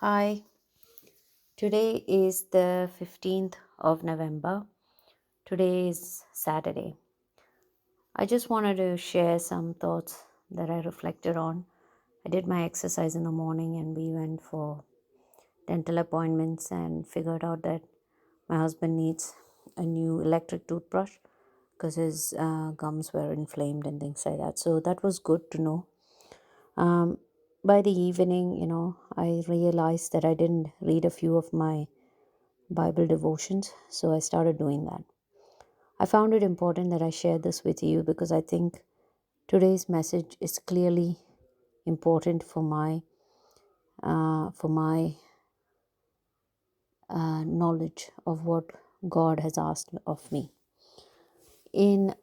Hi, today is the 15th of November. Today is Saturday. I just wanted to share some thoughts that I reflected on. I did my exercise in the morning and we went for dental appointments and figured out that my husband needs a new electric toothbrush because his gums were inflamed and things like that. So that was good to know. Um, by the evening, I realized that I didn't read a few of my Bible devotions, so I started doing that. I found it important that I share this with you because I think today's message is clearly important for my knowledge of what God has asked of me. In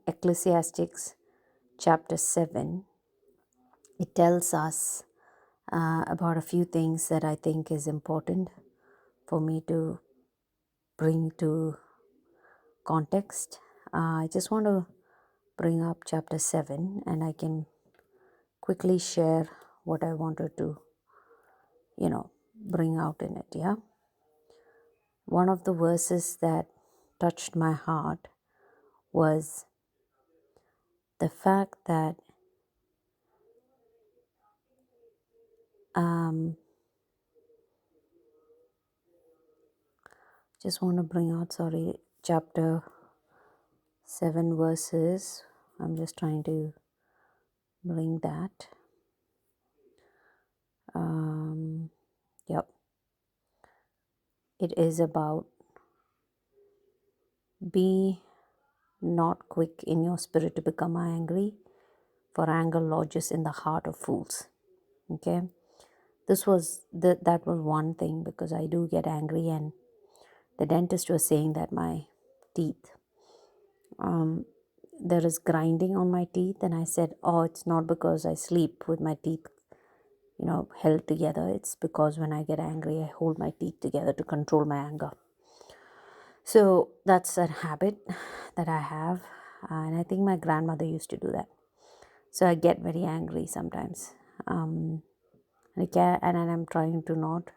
Ecclesiastes chapter 7, it tells us about a few things that I think is important for me to bring to context. I just want to bring up chapter 7 and I can quickly share what I wanted to, bring out in it. Yeah. One of the verses that touched my heart was the fact that just want to bring out, chapter 7 verses. I'm just trying to bring that. Yep. It is about be not quick in your spirit to become angry, for anger lodges in the heart of fools. Okay, that was one thing, because I do get angry, and the dentist was saying that my teeth, there is grinding on my teeth, and I said, oh, it's not because I sleep with my teeth held together. It's because when I get angry, I hold my teeth together to control my anger. So that's a habit that I have, and I think my grandmother used to do that. So I get very angry sometimes, and I'm trying to not,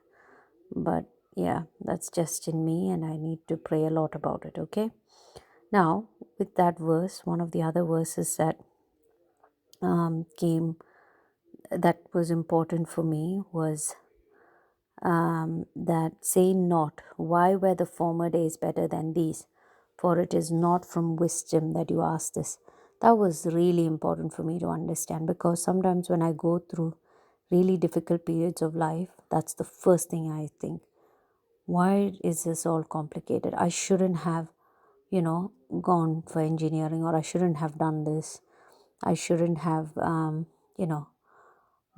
but yeah, that's just in me, and I need to pray a lot about it. Okay, now with that verse, one of the other verses that came that was important for me was that say not, why were the former days better than these? For it is not from wisdom that you ask this. That was really important for me to understand, because sometimes when I go through really difficult periods of life, that's the first thing I think. Why is this all complicated? I shouldn't have, gone for engineering, or I shouldn't have done this. I shouldn't have,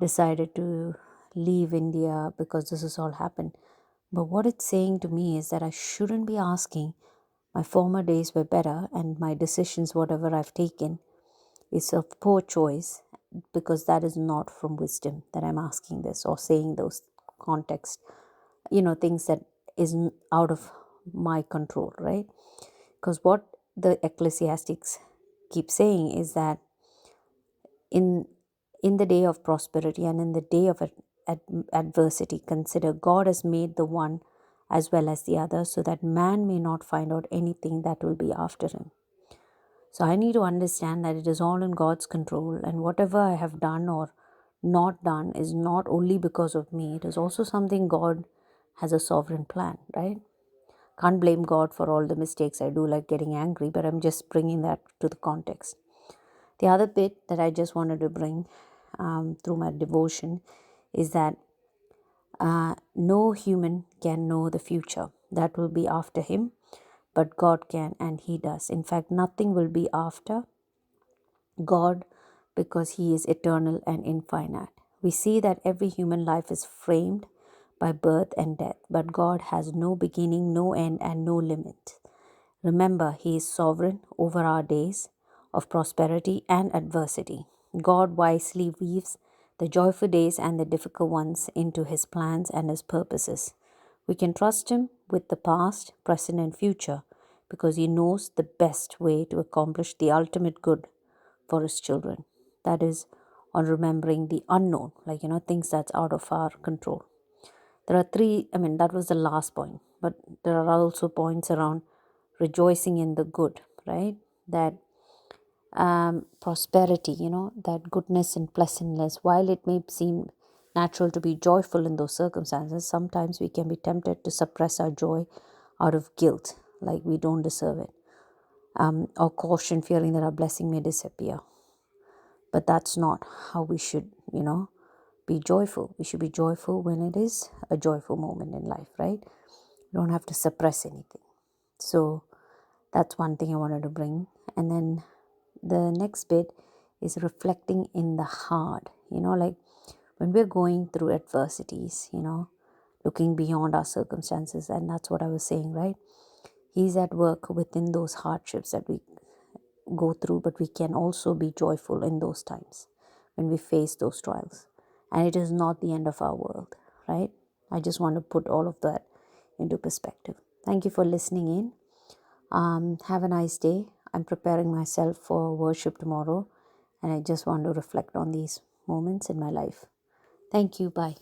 decided to leave India because this has all happened. But what it's saying to me is that I shouldn't be asking, my former days were better and my decisions, whatever I've taken, is a poor choice, because that is not from wisdom that I'm asking this or saying those context, things that isn't out of my control, right? Because what the Ecclesiastics keep saying is that in the day of prosperity and in the day of adversity, consider God has made the one as well as the other, so that man may not find out anything that will be after him. So I need to understand that it is all in God's control, and whatever I have done or not done is not only because of me. It is also something God has a sovereign plan, right? Can't blame God for all the mistakes I do, like getting angry, but I'm just bringing that to the context. The other bit that I just wanted to bring through my devotion is that no human can know the future. That will be after him, but God can, and he does. In fact, nothing will be after God, because he is eternal and infinite. We see that every human life is framed by birth and death, but God has no beginning, no end, and no limit. Remember, he is sovereign over our days of prosperity and adversity. God wisely weaves the joyful days and the difficult ones into his plans and his purposes. We can trust him with the past, present, and future, because he knows the best way to accomplish the ultimate good for his children. That is on remembering the unknown, like, things that's out of our control. There are three, that was the last point, but there are also points around rejoicing in the good, right? That prosperity, that goodness and pleasantness, while it may seem natural to be joyful in those circumstances, sometimes we can be tempted to suppress our joy out of guilt, like we don't deserve it, or caution, fearing that our blessing may disappear. But that's not how we should, be joyful. We should be joyful when it is a joyful moment in life, right? You don't have to suppress anything. So that's one thing I wanted to bring. And then the next bit is reflecting in the hard, like when we're going through adversities, looking beyond our circumstances. And that's what I was saying, right? He's at work within those hardships that we go through, but we can also be joyful in those times when we face those trials. And it is not the end of our world, right? I just want to put all of that into perspective. Thank you for listening in. Have a nice day. I'm preparing myself for worship tomorrow, and I just want to reflect on these moments in my life. Thank you. Bye.